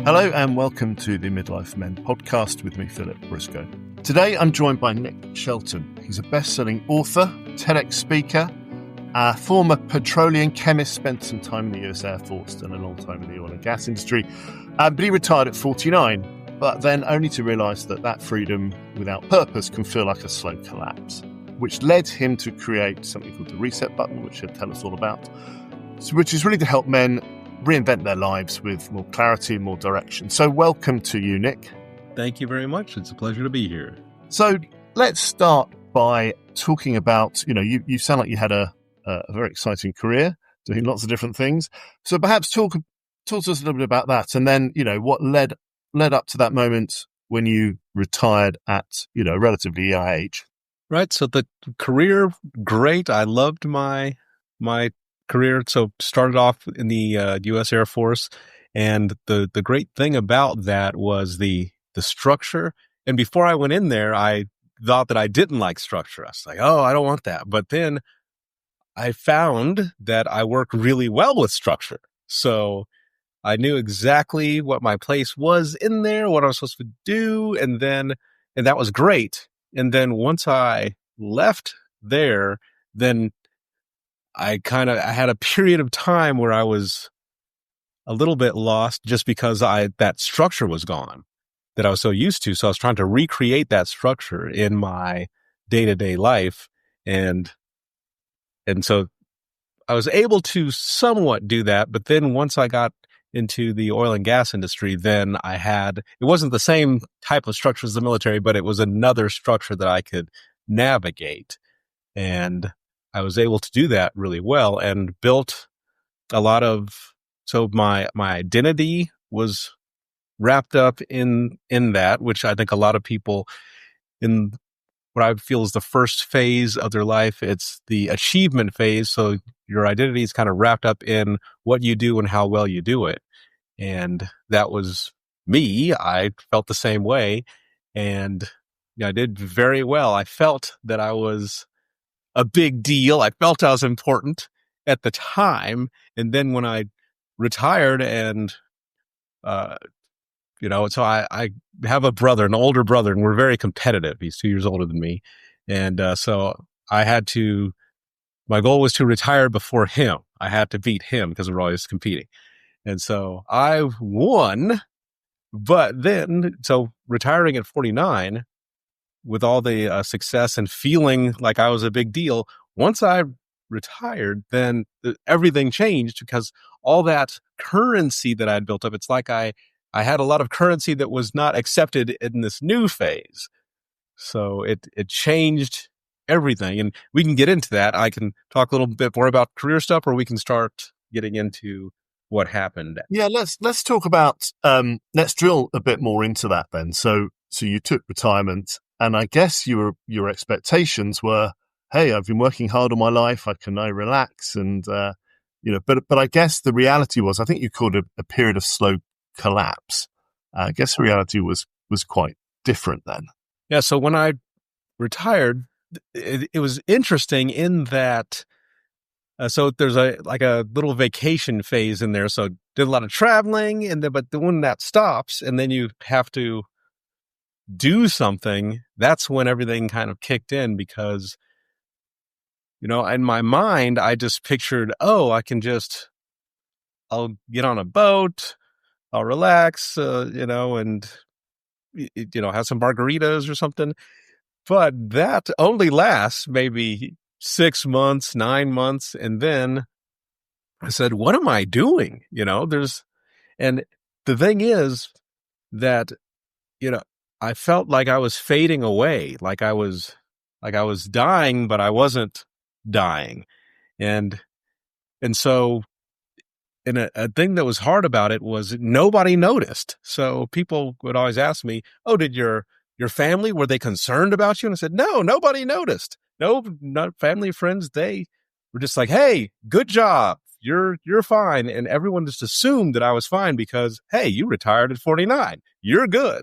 Hello and welcome to the Midlife Men podcast with me, Philip Briscoe. Today I'm joined by Nick Shelton. He's a best-selling author, TEDx speaker, a former petroleum chemist, spent some time in the US Air Force and a long time in the oil and gas industry, but he retired at 49, but then only to realise that freedom without purpose can feel like a slow collapse, which led him to create something called the reset button, which he'll tell us all about, which is really to help men reinvent their lives with more clarity and more direction. So welcome to you, Nick. Thank you very much. It's a pleasure to be here. So let's start by talking about, you sound like you had a very exciting career, doing lots of different things. So perhaps talk to us a little bit about that. And then, what led up to that moment when you retired at, a relatively young age. Right. So the career, great. I loved my career. So started off in the U.S. Air Force, and the great thing about that was the structure. And before I went in there, I thought that I didn't like structure. I was like, oh, I don't want that. But then I found that I work really well with structure. So I knew exactly what my place was in there, what I was supposed to do, and that was great. And then once I left there, then I had a period of time where I was a little bit lost just because that structure was gone that I was so used to. So I was trying to recreate that structure in my day-to-day life. And so I was able to somewhat do that. But then once I got into the oil and gas industry, then it wasn't the same type of structure as the military, but it was another structure that I could navigate. And I was able to do that really well and built so my identity was wrapped up in that, which I think a lot of people in what I feel is the first phase of their life, it's the achievement phase. So your identity is kind of wrapped up in what you do and how well you do it. And that was me. I felt the same way. And I did very well. I felt that I was a big deal. I felt I was important at the time. And then when I retired and, so I have a brother, an older brother, and we're very competitive. He's 2 years older than me. And so my goal was to retire before him. I had to beat him because we're always competing. And so I won, but then, so retiring at 49 with all the success and feeling like I was a big deal, once I retired, then everything changed because all that currency that I'd built up, it's like I had a lot of currency that was not accepted in this new phase. So it changed everything. And we can get into that. I can talk a little bit more about career stuff, or we can start getting into what happened. Yeah, let's talk about, let's drill a bit more into that then. So you took retirement, and I guess your expectations were, hey, I've been working hard all my life. I can now relax. And, but I guess the reality was, I think you called it a period of slow collapse. I guess the reality was quite different then. Yeah. So when I retired, it was interesting in that, so there's a little vacation phase in there. So did a lot of traveling, but when that stops and then you have to do something, that's when everything kind of kicked in because, in my mind, I just pictured, I'll get on a boat, I'll relax, and, have some margaritas or something. But that only lasts maybe 6 months, 9 months. And then I said, what am I doing? And the thing is that, I felt like I was fading away, like I was dying, but I wasn't dying. And so, and a thing that was hard about it was nobody noticed. So people would always ask me, oh, did your family, were they concerned about you? And I said, no, nobody noticed. No, not family, friends. They were just like, hey, good job. You're fine. And everyone just assumed that I was fine because, hey, you retired at 49. You're good.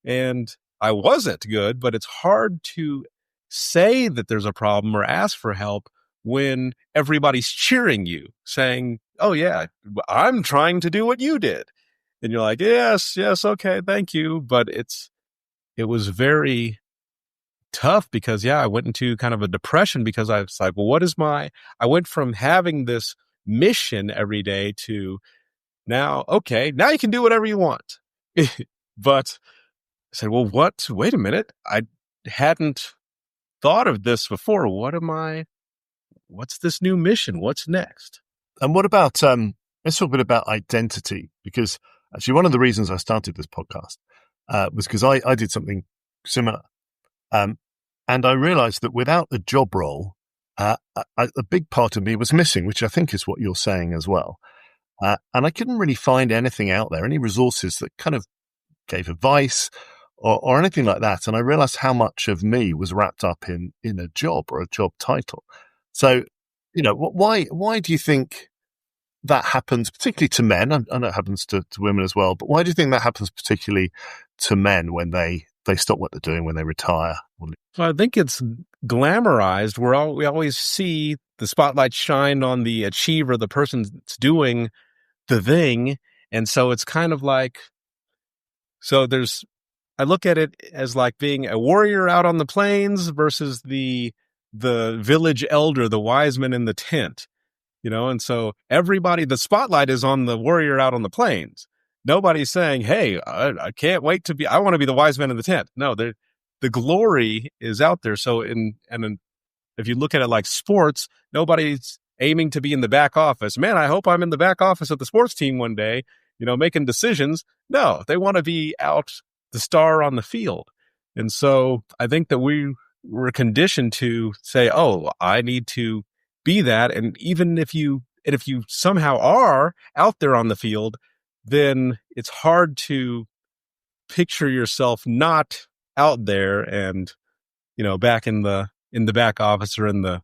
And I wasn't good, but it's hard to say that there's a problem or ask for help when everybody's cheering you, saying, oh yeah, I'm trying to do what you did. and you're like, yes, okay, thank you. But it was very tough because I went into kind of a depression because I was like, well, I went from having this mission every day to now, okay, now you can do whatever you want. But I said, well, wait a minute. I hadn't thought of this before. What's this new mission? What's next? And what about, let's talk a bit about identity, because actually one of the reasons I started this podcast was because I did something similar. And I realized that without a job role, a big part of me was missing, which I think is what you're saying as well. And I couldn't really find anything out there, any resources that kind of gave advice or anything like that. And I realized how much of me was wrapped up in a job or a job title. So, why do you think that happens, particularly to men? I know it happens to women as well, but why do you think that happens particularly to men when they stop what they're doing, when they retire? So I think it's glamorized. We always see the spotlight shine on the achiever, the person that's doing the thing. And so it's kind of like, I look at it as like being a warrior out on the plains versus the village elder, the wise man in the tent, and so the spotlight is on the warrior out on the plains. Nobody's saying, hey, I can't wait I want to be the wise man in the tent. No, the glory is out there. So if you look at it like sports, nobody's aiming to be in the back office. Man, I hope I'm in the back office of the sports team one day, making decisions. No, they want to be out, the star on the field. And so I think that we're conditioned to say, oh, I need to be that. And even if you somehow are out there on the field, then it's hard to picture yourself not out there and, back in the back office or in the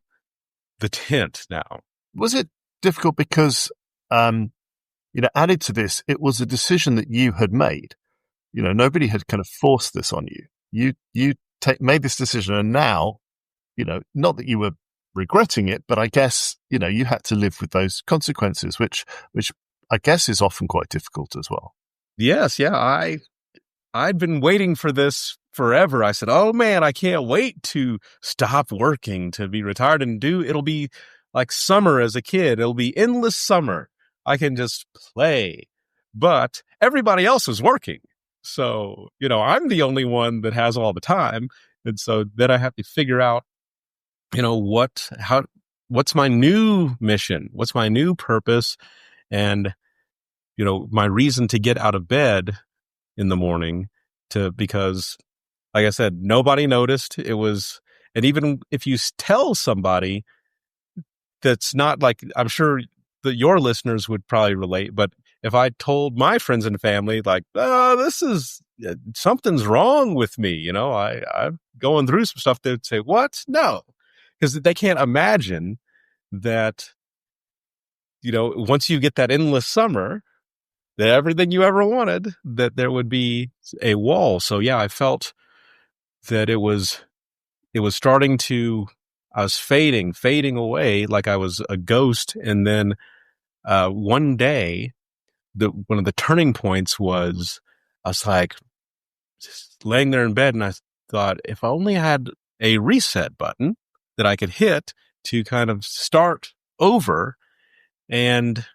tent now. Was it difficult because, added to this, it was a decision that you had made? Nobody had kind of forced this on you. You made this decision, and now, not that you were regretting it, but I guess, you had to live with those consequences, which I guess is often quite difficult as well. Yes. Yeah. I'd been waiting for this forever. I said, oh man, I can't wait to stop working, to be retired it'll be like summer as a kid. It'll be endless summer. I can just play, but everybody else is working. So, I'm the only one that has all the time. And so then I have to figure out, what's my new mission? What's my new purpose? And, my reason to get out of bed in the morning because like I said, nobody noticed. And even if you tell somebody that's not like, I'm sure that your listeners would probably relate, but if I told my friends and family, like, something's wrong with me, I'm going through some stuff, they'd say, what? No, because they can't imagine that, once you get that endless summer, that everything you ever wanted, that there would be a wall. So yeah, I felt that it was starting to, I was fading away like I was a ghost. And then one day, one of the turning points was I was like just laying there in bed, and I thought, if I only had a reset button that I could hit to kind of start over. And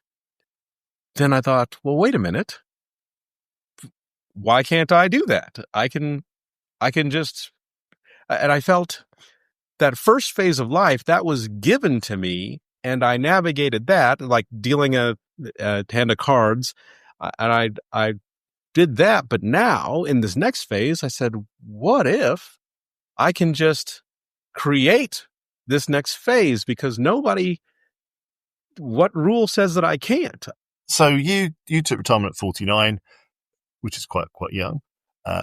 then I thought, well, wait a minute. Why can't I do that? I can just, and I felt that first phase of life that was given to me, and I navigated that like dealing a hand of cards, and I did that. But now in this next phase, I said, what if I can just create this next phase? Because what rule says that I can't? So you took retirement at 49, which is quite young.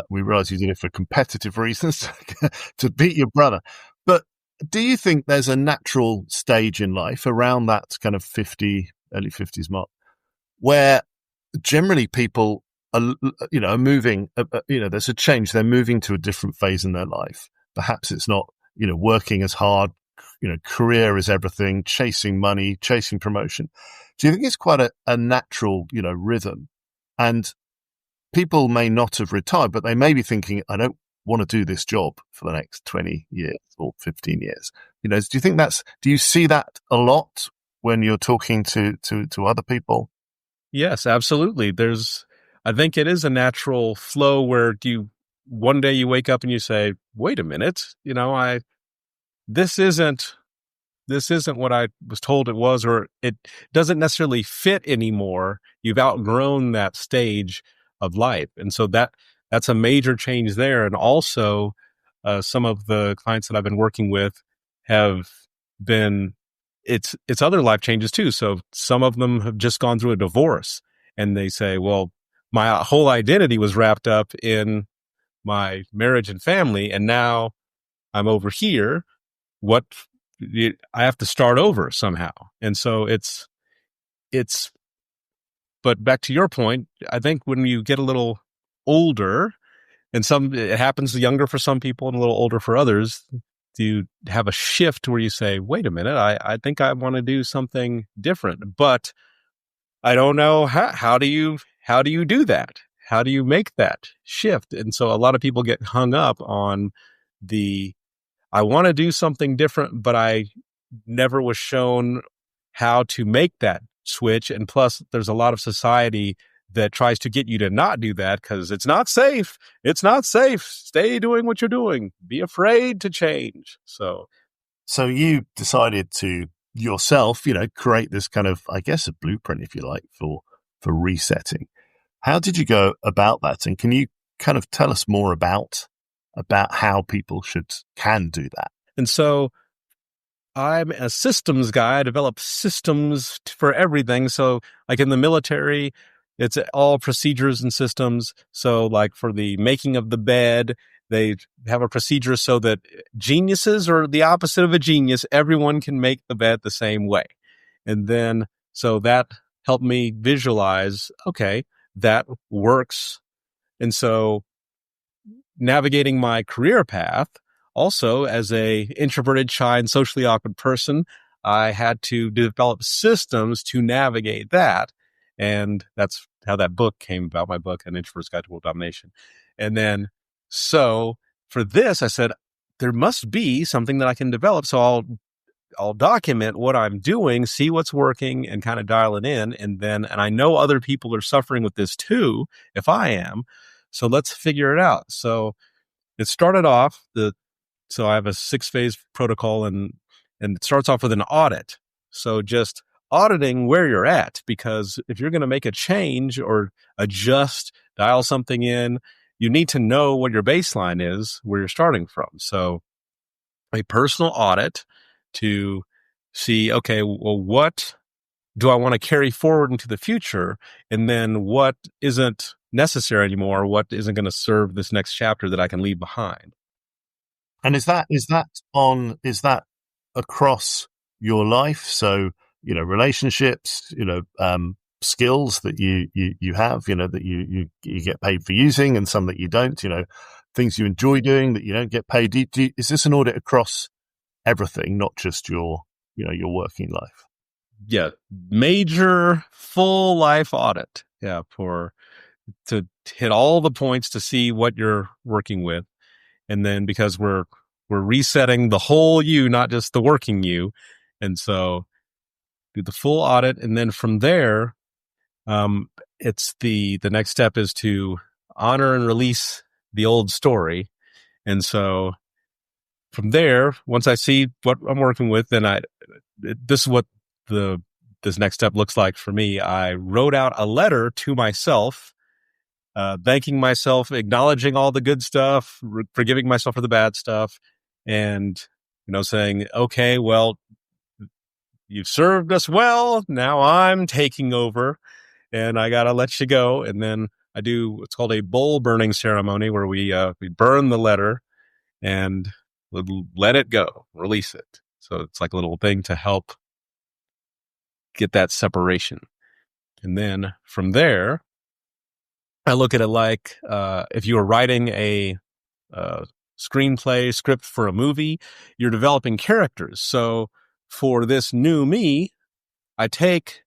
We realize you did it for competitive reasons to beat your brother. But do you think there's a natural stage in life around that kind of early 50s mark where generally people are moving, there's a change. They're moving to a different phase in their life. Perhaps it's not, working as hard, career is everything, chasing money, chasing promotion. Do you think it's quite a natural, rhythm? And people may not have retired, but they may be thinking, I don't want to do this job for the next 20 years or 15 years. Do you think do you see that a lot when you're talking to other people? Yes, absolutely. I think it is a natural flow where one day you wake up and you say, wait a minute, this isn't what I was told it was, or it doesn't necessarily fit anymore. You've outgrown that stage of life. And so that's a major change there. And also, some of the clients that I've been working with have been, it's other life changes too. So some of them have just gone through a divorce and they say, well, my whole identity was wrapped up in my marriage and family. And now I'm over here. I have to start over somehow. And so but back to your point, I think when you get a little older, and it happens younger for some people and a little older for others, you have a shift where you say, wait a minute, I think I want to do something different, but I don't know how do you do that? How do you make that shift? And so a lot of people get hung up on I want to do something different, but I never was shown how to make that switch. And plus, there's a lot of society that tries to get you to not do that because it's not safe. It's not safe. Stay doing what you're doing. Be afraid to change. So you decided to yourself, create this kind of, I guess, a blueprint, if you like, for resetting. How did you go about that? And can you kind of tell us more about how people can do that? And so I'm a systems guy. I develop systems for everything. So like in the military, it's all procedures and systems. So like for the making of the bed, they have a procedure so that geniuses are the opposite of a genius. Everyone can make the bed the same way. And then, so that helped me visualize, okay, that works. And so navigating my career path, also as a introverted, shy, and socially awkward person, I had to develop systems to navigate that. And that's how that book came about, my book, An Introvert's Guide to World Domination. And then, so for this, I said, there must be something that I can develop. So I'll document what I'm doing, see what's working, and kind of dial it in. And I know other people are suffering with this too, if I am. So let's figure it out. So it started off so I have a 6-phase protocol and it starts off with an audit. So just auditing where you're at, because if you're going to make a change or adjust, dial something in, you need to know what your baseline is, where you're starting from. So a personal audit to see, okay, well, what do I want to carry forward into the future? And then what isn't necessary anymore? What isn't going to serve this next chapter that I can leave behind? And is that across your life? So, relationships, skills that you have, that you get paid for using, and some that you don't, things you enjoy doing that you don't get paid. Is this an audit across everything, not just your working life? Yeah. Major full life audit. Yeah. To hit all the points to see what you're working with. And then because we're resetting the whole you, not just the working you. And so do the full audit. And then from there, it's the next step is to honor and release the old story. And so from there, once I see what I'm working with, then this is what this next step looks like for me. I wrote out a letter to myself, thanking myself, acknowledging all the good stuff, forgiving myself for the bad stuff, and, saying, okay, well, you've served us well. Now I'm taking over and I got to let you go. And then I do what's called a bowl burning ceremony where we burn the letter and let it go, release it. So it's like a little thing to help get that separation. And then from there, I look at it like if you were writing a screenplay script for a movie, you're developing characters. So for this new me, I take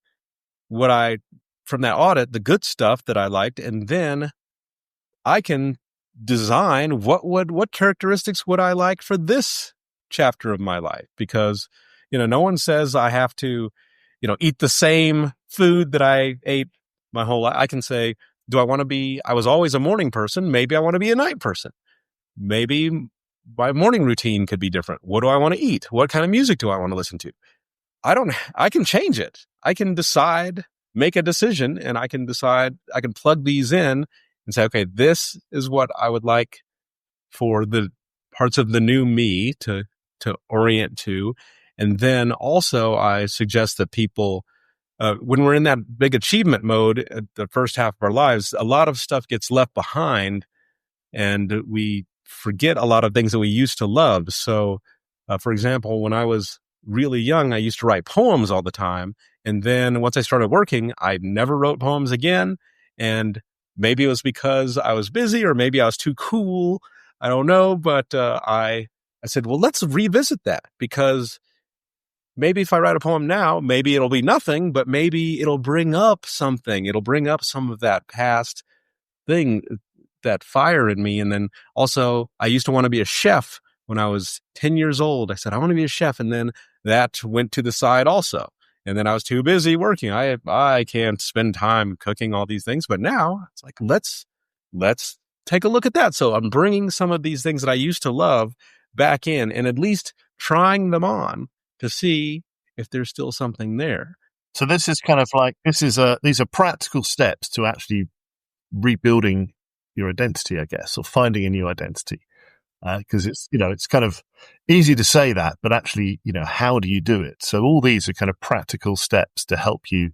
from that audit, the good stuff that I liked, and then I can design what characteristics would I like for this chapter of my life, because no one says I have to eat the same food that I ate my whole life. I can say, I was always a morning person, maybe I want to be a night person. Maybe my morning routine could be different. What do I want to eat? What kind of music do I want to listen to? I can change it. I can decide, make a decision, and I can plug these in and say, okay, this is what I would like for the parts of the new me to orient to. And then also I suggest that people, when we're in that big achievement mode at the first half of our lives, a lot of stuff gets left behind and we forget a lot of things that we used to love. So, for example, when I was really young, I used to write poems all the time. And then once I started working, I never wrote poems again. And maybe it was because I was busy or maybe I was too cool. I don't know. But I said, well, let's revisit that, because maybe if I write a poem now, maybe it'll be nothing, but maybe it'll bring up something. It'll bring up some of that past thing, that fire in me. And then also, I used to want to be a chef when I was 10 years old. I said, I want to be a chef. And then that went to the side also. And then I was too busy working. I can't spend time cooking all these things. But now it's like, let's take a look at that. So I'm bringing some of these things that I used to love back in and at least trying them on to see if there's still something there. So this is kind of like, these are practical steps to actually rebuilding your identity, I guess, or finding a new identity. Because it's kind of easy to say that, but actually, how do you do it? So all these are kind of practical steps to help you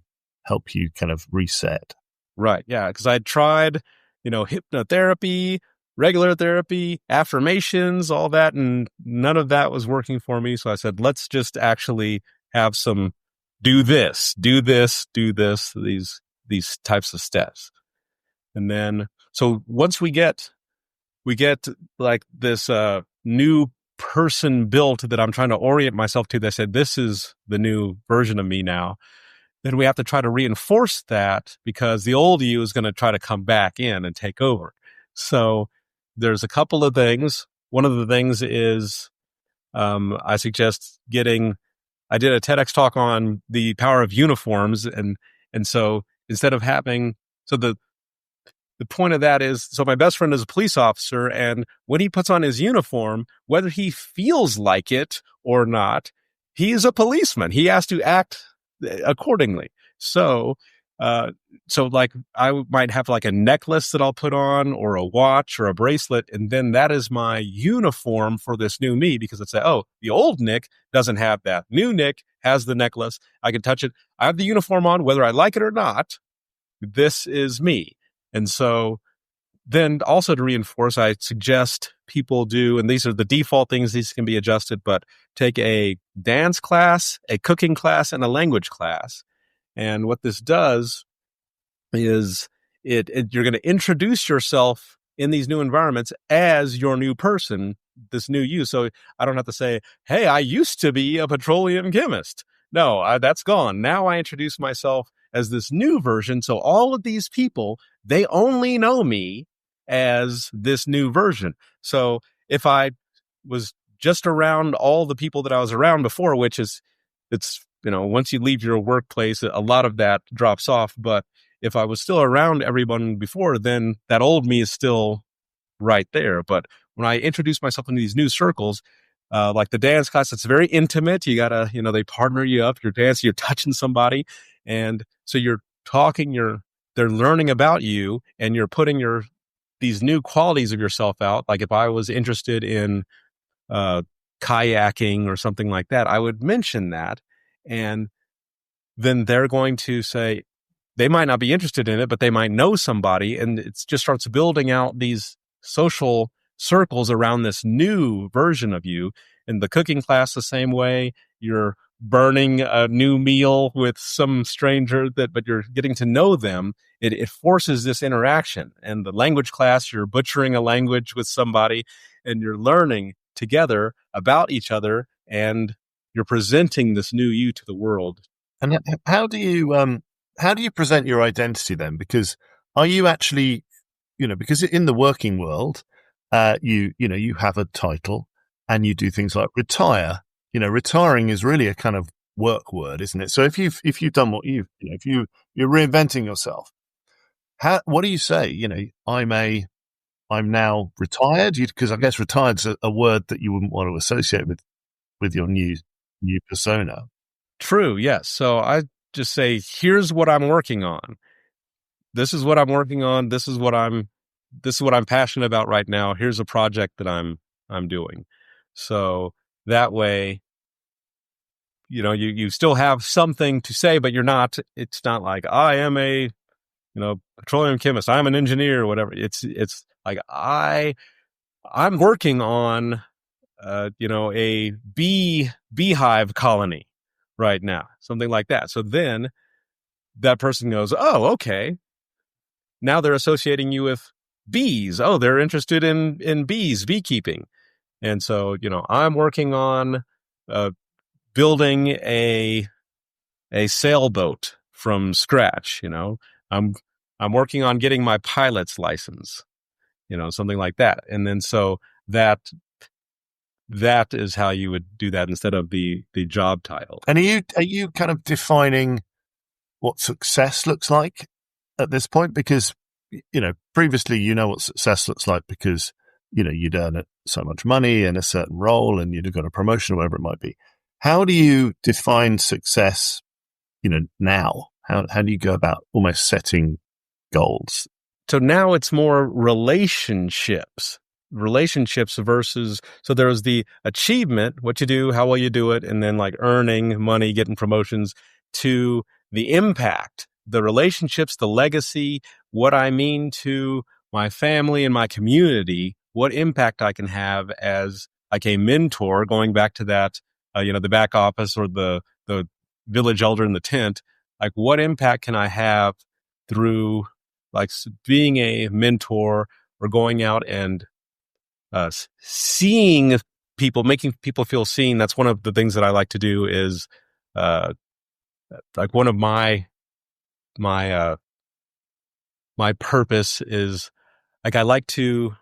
kind of reset. Right. Yeah. Because I tried, hypnotherapy, regular therapy, affirmations, all that, and none of that was working for me. So I said, let's just actually have some do this, these types of steps. And then, so once we get like this new person built that I'm trying to orient myself to, that said, this is the new version of me now, then we have to try to reinforce that, because the old you is going to try to come back in and take over. So there's a couple of things. One of the things is I suggest I did a TEDx talk on the power of uniforms. And so instead of having, so the point of that is, so my best friend is a police officer, and when he puts on his uniform, whether he feels like it or not, he's a policeman. He has to act accordingly. So like I might have like a necklace that I'll put on, or a watch or a bracelet, and then that is my uniform for this new me, because it's like, oh, the old Nick doesn't have that. New Nick has the necklace. I can touch it. I have the uniform on, whether I like it or not. This is me. And so then also to reinforce, I suggest people do, and these are the default things, these can be adjusted, but take a dance class, a cooking class, and a language class. And what this does is you're going to introduce yourself in these new environments as your new person, this new you. So I don't have to say, hey, I used to be a petroleum chemist. No, that's gone. Now I introduce myself as this new version. So all of these people, they only know me as this new version. So if I was just around all the people that I was around before, which is, once you leave your workplace, a lot of that drops off. But if I was still around everyone before, then that old me is still right there. But when I introduce myself into these new circles, like the dance class, it's very intimate. You gotta, they partner you up, you're dancing, you're touching somebody. And so you're talking, they're learning about you, and you're putting these new qualities of yourself out. Like if I was interested in kayaking or something like that, I would mention that. And then they're going to say, they might not be interested in it, but they might know somebody. And it just starts building out these social circles around this new version of you. In the cooking class, the same way, you're burning a new meal with some stranger but you're getting to know them. It forces this interaction. And the language class, you're butchering a language with somebody and you're learning together about each other, and you're presenting this new you to the world. And how do you present your identity then? Because are you actually, because in the working world, you have a title and you do things like retire. Retiring is really a kind of work word, isn't it? So if you've done what if you're reinventing yourself, what do you say? I'm now retired, because I guess retired's a word that you wouldn't want to associate with your new persona. True. Yes. So I just say, here's what I'm working on. This is what I'm working on. This is what I'm passionate about right now. Here's a project that I'm doing. So that way, you still have something to say, but it's not like I am a, petroleum chemist. I'm an engineer or whatever. It's like I'm working on, a beehive colony right now, something like that. So then that person goes, oh, okay. Now they're associating you with bees. Oh, they're interested in bees, beekeeping. And so, I'm working on building a sailboat from scratch. I'm I'm working on getting my pilot's license. Something like that. And then so that is how you would do that instead of the job title. And are you kind of defining what success looks like at this point? Because previously what success looks like because you'd earn so much money in a certain role and you'd have got a promotion or whatever it might be. How do you define success now? How do you go about almost setting goals? So now it's more relationships versus, so there's the achievement, what you do, how well you do it, and then like earning money, getting promotions, to the impact, the relationships, the legacy, what I mean to my family and my community, what impact I can have as like a mentor, going back to that, the back office or the village elder in the tent, like what impact can I have through like being a mentor or going out and seeing people, making people feel seen. That's one of the things that I like to do is like one of my purpose is like, I like to,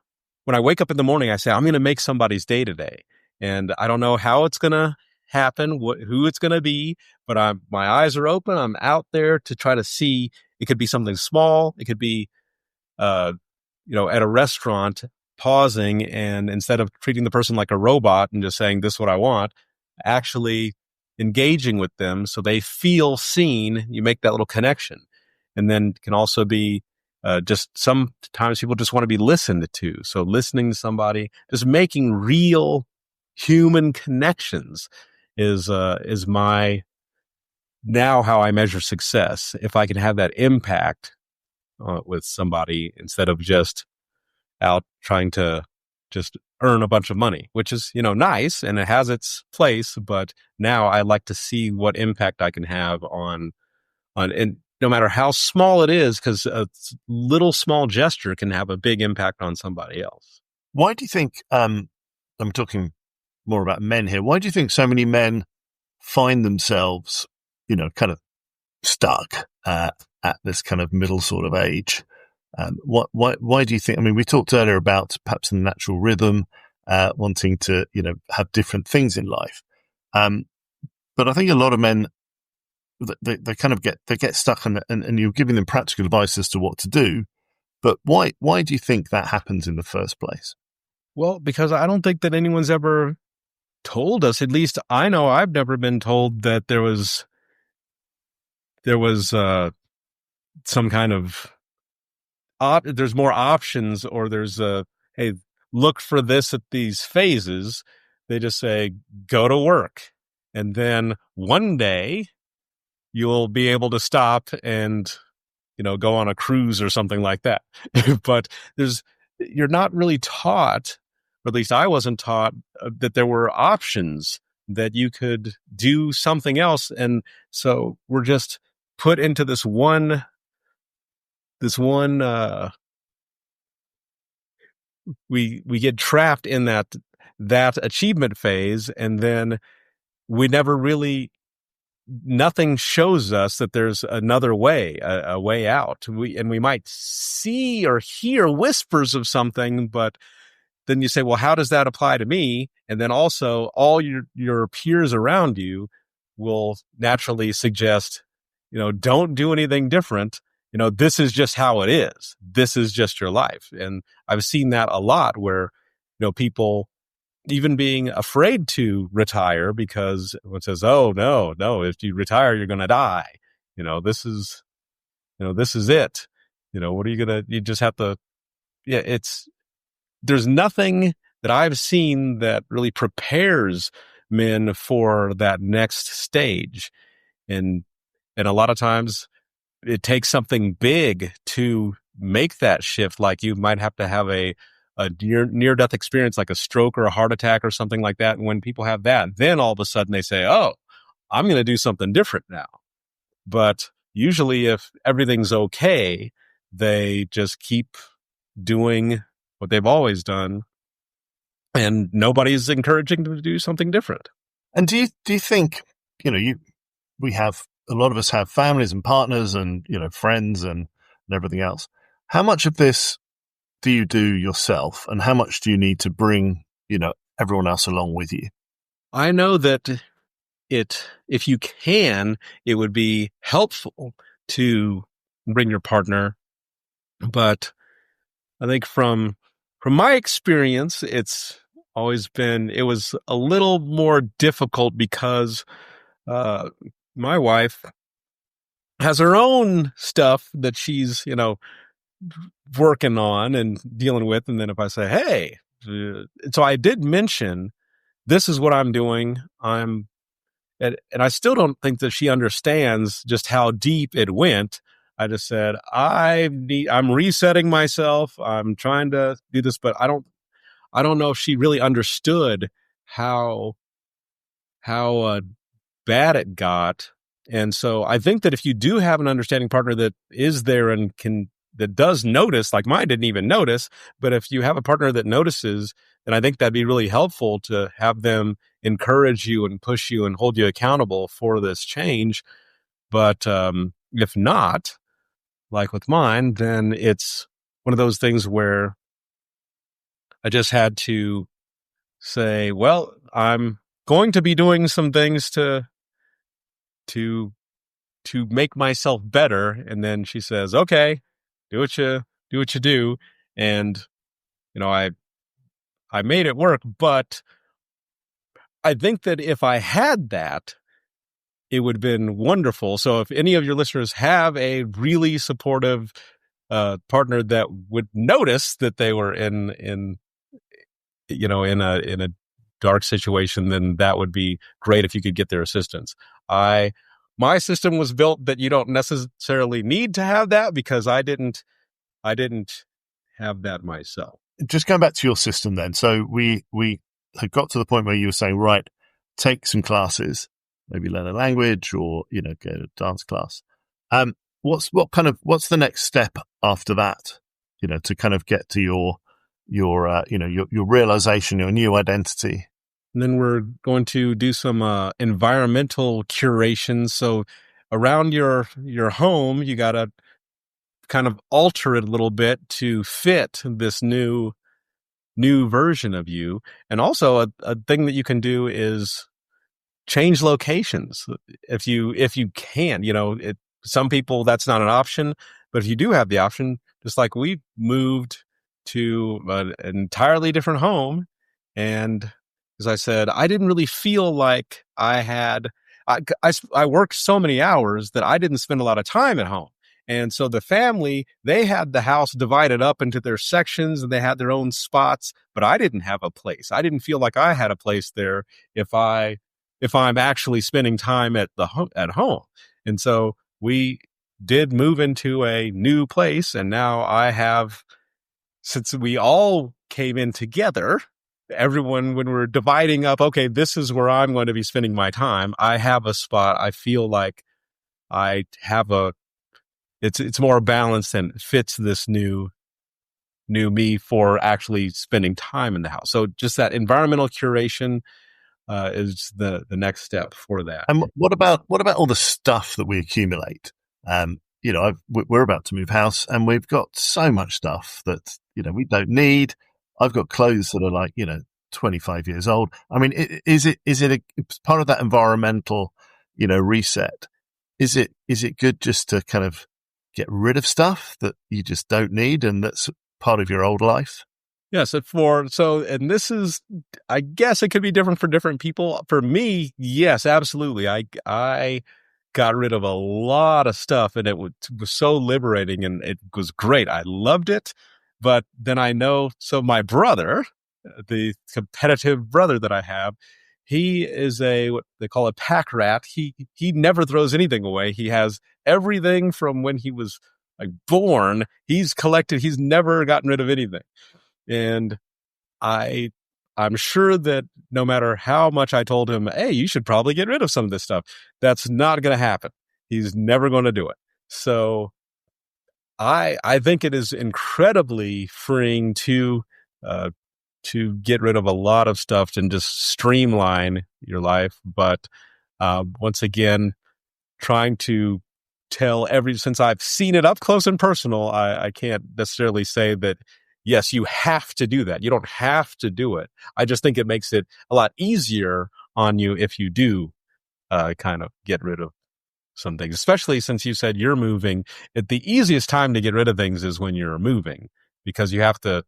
when I wake up in the morning, I say, I'm going to make somebody's day today. And I don't know how it's going to happen, who it's going to be, but my eyes are open. I'm out there to try to see. It could be something small. It could be, at a restaurant, pausing, and instead of treating the person like a robot and just saying, this is what I want, actually engaging with them so they feel seen. You make that little connection. And then it can also be just sometimes people just want to be listened to. So listening to somebody, just making real human connections is my, now how I measure success. If I can have that impact with somebody instead of just out trying to just earn a bunch of money, which is, nice and it has its place. But now I like to see what impact I can have and no matter how small it is, because a little small gesture can have a big impact on somebody else. Why do you think, I'm talking more about men here, why do you think so many men find themselves, kind of stuck at this kind of middle sort of age? Why do you think? I mean, we talked earlier about perhaps the natural rhythm, wanting to have different things in life, but I think a lot of men they kind of get stuck, and you're giving them practical advice as to what to do. But why do you think that happens in the first place? Well, because I don't think that anyone's ever told us. At least I know I've never been told that there was some kind of there's more options, or there's hey, look for this at these phases. They just say, go to work. And then one day you'll be able to stop and, go on a cruise or something like that. But you're not really taught, or at least I wasn't taught, that there were options, that you could do something else. And so we're just put into this one, we get trapped in that achievement phase, and then we never really nothing shows us that there's another way, a way out. We might see or hear whispers of something, but then you say, well, how does that apply to me? And then also all your peers around you will naturally suggest, don't do anything different. This is just how it is. This is just your life. And I've seen that a lot where, people even being afraid to retire because it says, oh, no, if you retire, you're going to die. This is it. What are you going to, you just have to, there's nothing that I've seen that really prepares men for that next stage. And a lot of times it takes something big to make that shift. Like you might have to have a near death experience, like a stroke or a heart attack or something like that. And when people have that, then all of a sudden they say, oh, I'm going to do something different now. But usually if everything's okay, they just keep doing what they've always done, and nobody's encouraging them to do something different. And do you think, we have, a lot of us have families and partners and, friends and everything else. How much of this do you do yourself, and how much do you need to bring, everyone else along with you? I know that if you can, it would be helpful to bring your partner, but I think from my experience, it's always been, it was a little more difficult because my wife has her own stuff that she's, working on and dealing with. And then if I say, hey, so I did mention, this is what I'm doing. And I still don't think that she understands just how deep it went. I just said, I'm resetting myself. I'm trying to do this, but I don't know if she really understood how bad it got. And so I think that if you do have an understanding partner that is there and that does notice, like mine didn't even notice, but if you have a partner that notices, then I think that'd be really helpful to have them encourage you and push you and hold you accountable for this change. But if not, like with mine, then it's one of those things where I just had to say, well, I'm going to be doing some things to make myself better. And then she says, okay, do what you do. And, I made it work, but I think that if I had that, it would have been wonderful. So if any of your listeners have a really supportive partner that would notice that they were in a dark situation, then that would be great if you could get their assistance. My system was built that you don't necessarily need to have that because I didn't have that myself. Just going back to your system then. So we had got to the point where you were saying, right, take some classes, maybe learn a language or, go to a dance class. What's the next step after that, to kind of get to your realization, your new identity? And then we're going to do some environmental curation. So around your home, you got to kind of alter it a little bit to fit this new version of you. And also a thing that you can do is change locations if you can. Some people that's not an option, but if you do have the option, just like we moved to an entirely different home, and as I said, I didn't really feel like I worked so many hours that I didn't spend a lot of time at home. And so the family, they had the house divided up into their sections and they had their own spots, but I didn't have a place. I didn't feel like I had a place there if I'm actually spending time at home. And so we did move into a new place, and now I have, since we all came in together, everyone, when we're dividing up, okay, this is where I'm going to be spending my time. I have a spot. I feel like I have it's more balanced and fits this new me for actually spending time in the house. So just that environmental curation, is the next step for that. And what about all the stuff that we accumulate? We're about to move house, and we've got so much stuff that we don't need. I've got clothes that are like 25 years old. I mean, is it part of that environmental reset? Is it good just to kind of get rid of stuff that you just don't need and that's part of your old life? Yes, and this is, I guess it could be different for different people. For me, yes, absolutely. I got rid of a lot of stuff, and it was so liberating, and it was great. I loved it. But then so my brother, the competitive brother that I have, he is what they call a pack rat. He never throws anything away. He has everything from when he was like born. He's collected. He's never gotten rid of anything. And I'm sure that no matter how much I told him, hey, you should probably get rid of some of this stuff, that's not going to happen. He's never going to do it. So I think it is incredibly freeing to get rid of a lot of stuff and just streamline your life. But once again, trying to since I've seen it up close and personal, I can't necessarily say that, yes, you have to do that. You don't have to do it. I just think it makes it a lot easier on you if you do kind of get rid of some things, especially since you said you're moving. The easiest time to get rid of things is when you're moving, because you have to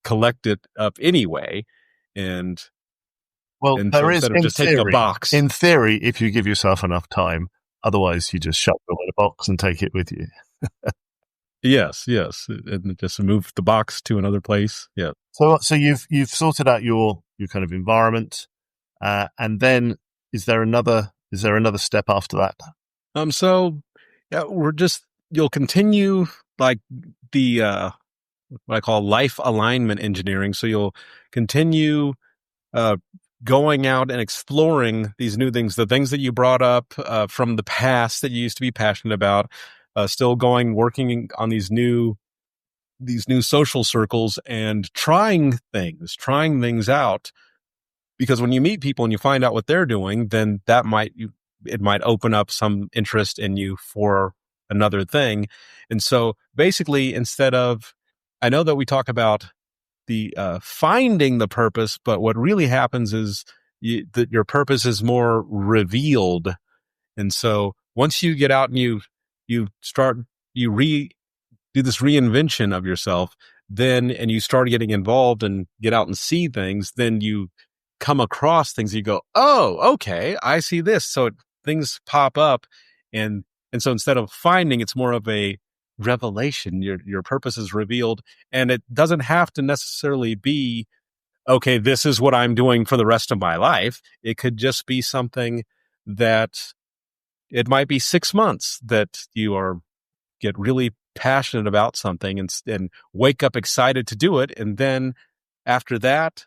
collect it up anyway. And there so is, instead of just taking a box. In theory, if you give yourself enough time, otherwise you just shove it in a box and take it with you. Yes, and just move the box to another place. Yeah. So you've sorted out your kind of environment, and then is there another step after that? So yeah, you'll continue like the what I call life alignment engineering. So you'll continue going out and exploring these new things, the things that you brought up from the past that you used to be passionate about. Still working on these new social circles and trying things out, because when you meet people and you find out what they're doing, then it might open up some interest in you for another thing. And so basically, I know that we talk about the finding the purpose, but what really happens is that your purpose is more revealed. And so once you get out and you do this reinvention of yourself, and you start getting involved and get out and see things, then you come across things, you go, oh, okay, I see this. So things pop up. And so instead of finding, it's more of a revelation. Your purpose is revealed, and it doesn't have to necessarily be, okay, this is what I'm doing for the rest of my life. It could just be something that it might be 6 months that you get really passionate about something and wake up excited to do it. And then after that,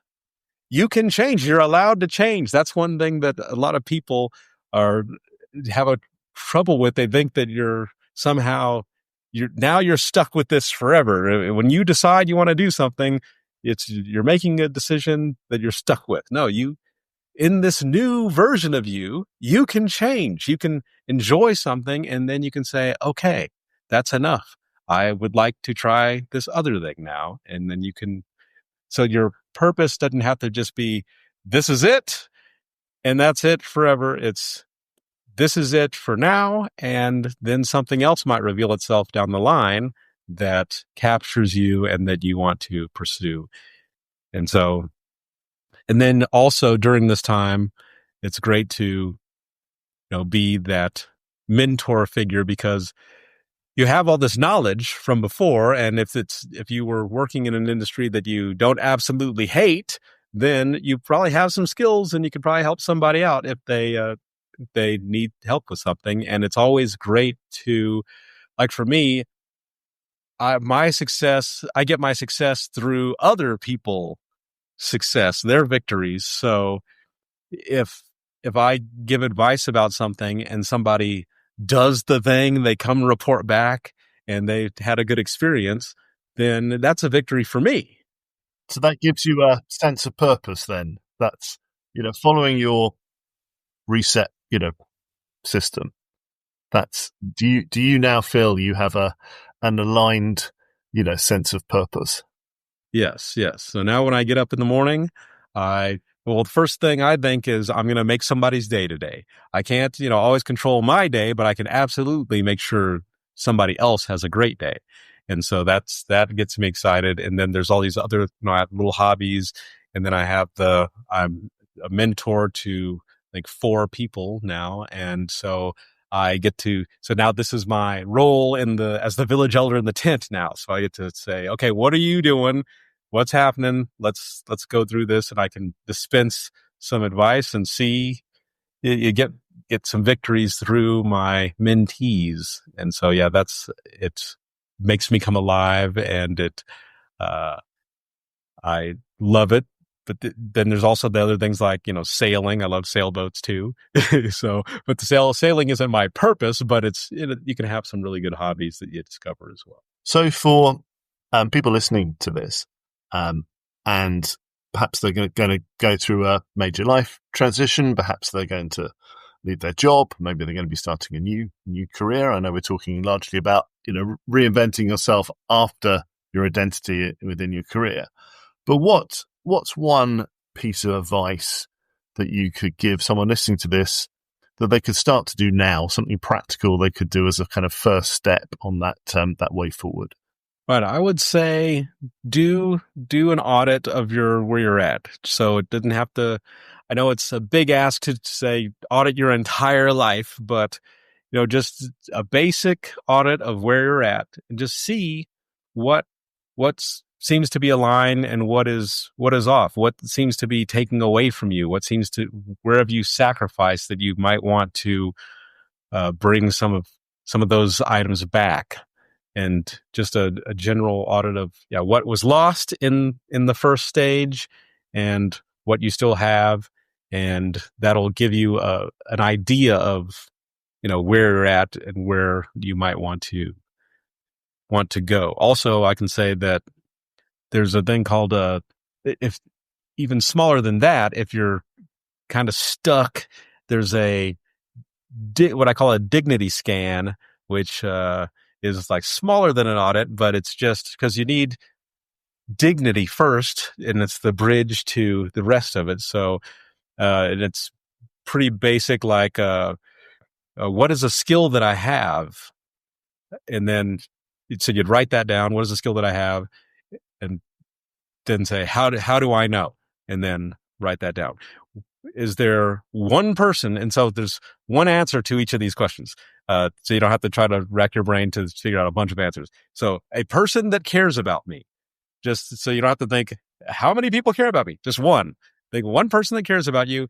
you can change. You're allowed to change. That's one thing that a lot of people have a trouble with. They think that you're stuck with this forever. When you decide you want to do something, you're making a decision that you're stuck with. No, in this new version of you can change. You can enjoy something, and then you can say, okay, that's enough. I would like to try this other thing now. And then so your purpose doesn't have to just be, this is it, and that's it forever. This is it for now, and then something else might reveal itself down the line that captures you and that you want to pursue. And then also during this time, it's great to be that mentor figure, because you have all this knowledge from before. And if you were working in an industry that you don't absolutely hate, then you probably have some skills, and you could probably help somebody out if they need help with something. And it's always great to, like for me, I get my success through other people success, their victories. So if I give advice about something and somebody does the thing, they come report back and they had a good experience, then that's a victory for me. So that gives you a sense of purpose then. following your reset, system. Do you now feel you have an aligned, sense of purpose? Yes, yes. So now when I get up in the morning, the first thing I think is I'm going to make somebody's day today. I can't, always control my day, but I can absolutely make sure somebody else has a great day. And so that gets me excited. And then there's all these other, I have little hobbies. And then I'm a mentor to like 4 people now. And so so now this is my role as the village elder in the tent now. So I get to say, okay, what are you doing? What's happening? Let's go through this, and I can dispense some advice and see you get some victories through my mentees. And so, yeah, it makes me come alive, and I love it. But then there's also the other things like, sailing. I love sailboats too. But the sailing isn't my purpose, but you can have some really good hobbies that you discover as well. So for people listening to this, and perhaps they're going to go through a major life transition, perhaps they're going to leave their job, maybe they're going to be starting a new career. I know we're talking largely about reinventing yourself after your identity within your career. But what's one piece of advice that you could give someone listening to this that they could start to do now, something practical they could do as a kind of first step on that way forward? Right. I would say do an audit of where you're at. So it doesn't have to, I know it's a big ask to say audit your entire life, but just a basic audit of where you're at and just see what seems to be aligned and what is off, what seems to be taking away from you, where have you sacrificed that you might want to bring some of those items back. And just a general audit of what was lost in the first stage and what you still have, and that'll give you an idea of where you're at and where you might want to go. Also, I can say that there's a thing called if even smaller than that, if you're kind of stuck, there's what I call a dignity scan, which is like smaller than an audit, but it's just because you need dignity first, and it's the bridge to the rest of it. So, and it's pretty basic, like what is a skill that I have? And then you'd write that down. What is a skill that I have? And then say, how do I know? And then write that down. Is there one person? And so there's one answer to each of these questions. So you don't have to try to rack your brain to figure out a bunch of answers. So a person that cares about me, just so you don't have to think, how many people care about me? Just one. Think one person that cares about you,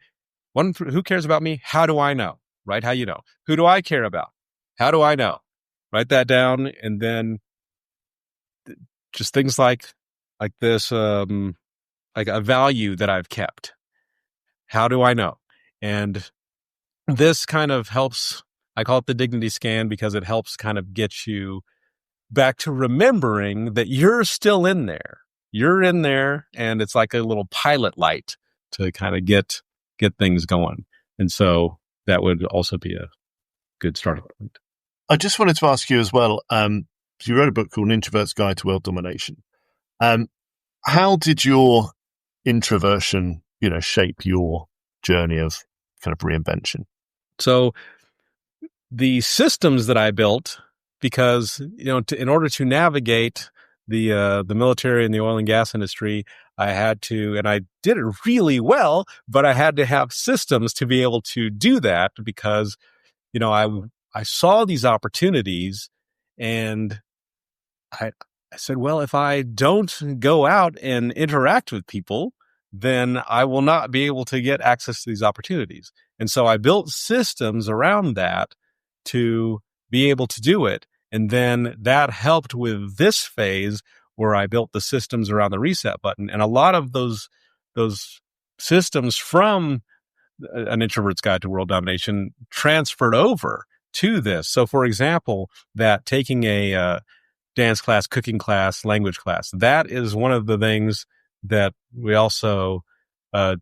one who cares about me. How do I know? Right? How you know? Who do I care about? How do I know? Write that down. And then just things like this, like a value that I've kept. How do I know? And this kind of helps. I call it the dignity scan because it helps kind of get you back to remembering that you're still in there. You're in there, and it's like a little pilot light to kind of get things going. And so that would also be a good starting point. I just wanted to ask you as well, you wrote a book called An Introvert's Guide to World Domination. How did your introversion, shape your journey of kind of reinvention? So the systems that I built, because, in order to navigate the military and the oil and gas industry, I had to, and I did it really well, but I had to have systems to be able to do that because, I saw these opportunities, and I said, well, if I don't go out and interact with people, then I will not be able to get access to these opportunities. And so I built systems around that to be able to do it. And then that helped with this phase where I built the systems around the reset button. And a lot of those systems from An Introvert's Guide to World Domination transferred over to this. So, for example, that taking a dance class, cooking class, language class, that is one of the things that we also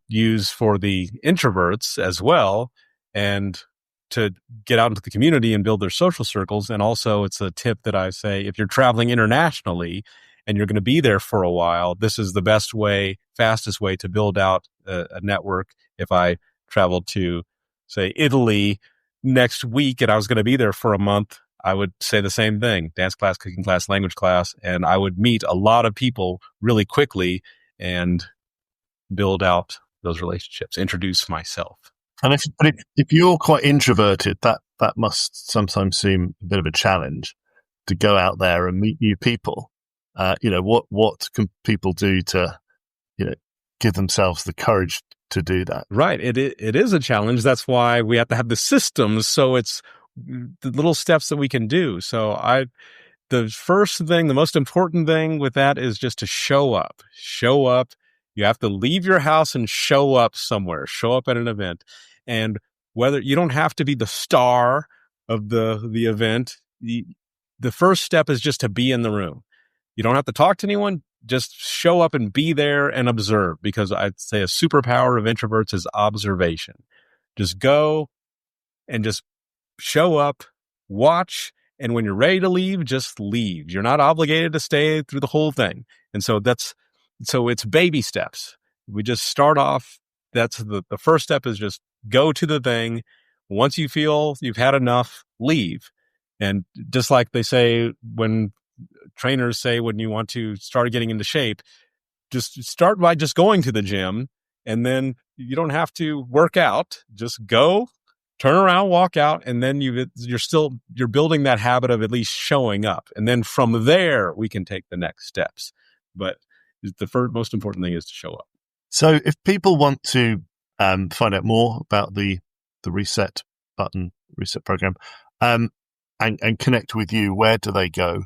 use for the introverts as well, and to get out into the community and build their social circles. And also it's a tip that I say, if you're traveling internationally and you're going to be there for a while, this is the best way, fastest way to build out a network. If I traveled to, say, Italy next week and I was going to be there for a month, I would say the same thing: dance class, cooking class, language class, and I would meet a lot of people really quickly and build out those relationships, introduce myself. And if you're quite introverted, that must sometimes seem a bit of a challenge to go out there and meet new people. What can people do to, give themselves the courage to do that? Right. It is a challenge. That's why we have to have the systems. So it's the little steps that we can do. So the first thing, the most important thing with that is just to show up. Show up. You have to leave your house and show up somewhere. Show up at an event. And whether you don't have to be the star of the event, the first step is just to be in the room. You don't have to talk to anyone. Just show up and be there and observe, because I'd say a superpower of introverts is observation. Just go and just show up, watch, and when you're ready to leave, just leave. You're not obligated to stay through the whole thing. And so it's baby steps. We just start off. That's the first step is just go to the thing. Once you feel you've had enough, leave. And just like they say, when trainers say, when you want to start getting into shape, just start by just going to the gym, and then you don't have to work out. Just go, turn around, walk out, and then you're building that habit of at least showing up. And then from there, we can take the next steps. But the most important thing is to show up. So if people want to find out more about the reset program, and connect with you, where do they go?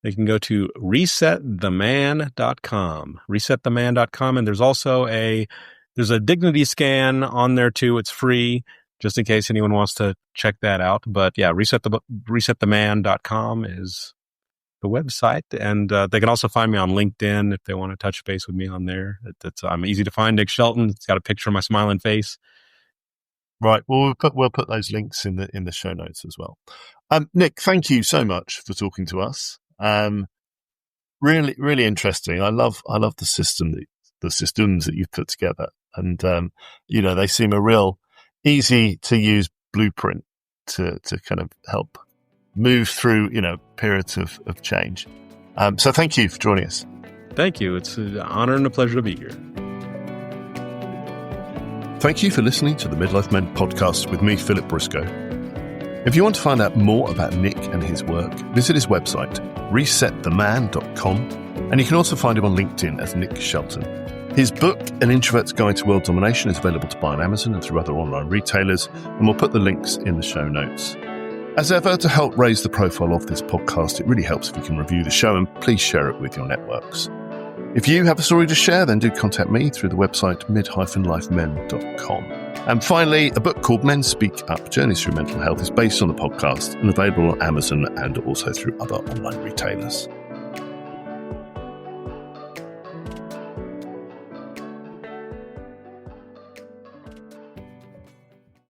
They can go to resettheman.com, resettheman.com. And there's also there's a dignity scan on there too. It's free, just in case anyone wants to check that out. But yeah, resettheman.com is the website. And they can also find me on LinkedIn if they want to touch base with me on there. I'm easy to find. Nick Shelton. It's got a picture of my smiling face. Right. Well, we'll put those links in the show notes as well. Nick, thank you so much for talking to us. Really, really interesting. I love the systems that you've put together, and they seem a real easy to use blueprint to kind of help move through periods of change. So thank you for joining us. Thank you. It's an honor and a pleasure to be here. Thank you for listening to the Midlife Men podcast with me, Philip Briscoe. If you want to find out more about Nick and his work, visit his website, resettheman.com, and you can also find him on LinkedIn as Nick Shelton. His book, An Introvert's Guide to World Domination, is available to buy on Amazon and through other online retailers, and we'll put the links in the show notes. As ever, to help raise the profile of this podcast, it really helps if you can review the show, and please share it with your networks. If you have a story to share, then do contact me through the website mid-lifemen.com. And finally, a book called Men Speak Up, Journeys Through Mental Health is based on the podcast and available on Amazon and also through other online retailers.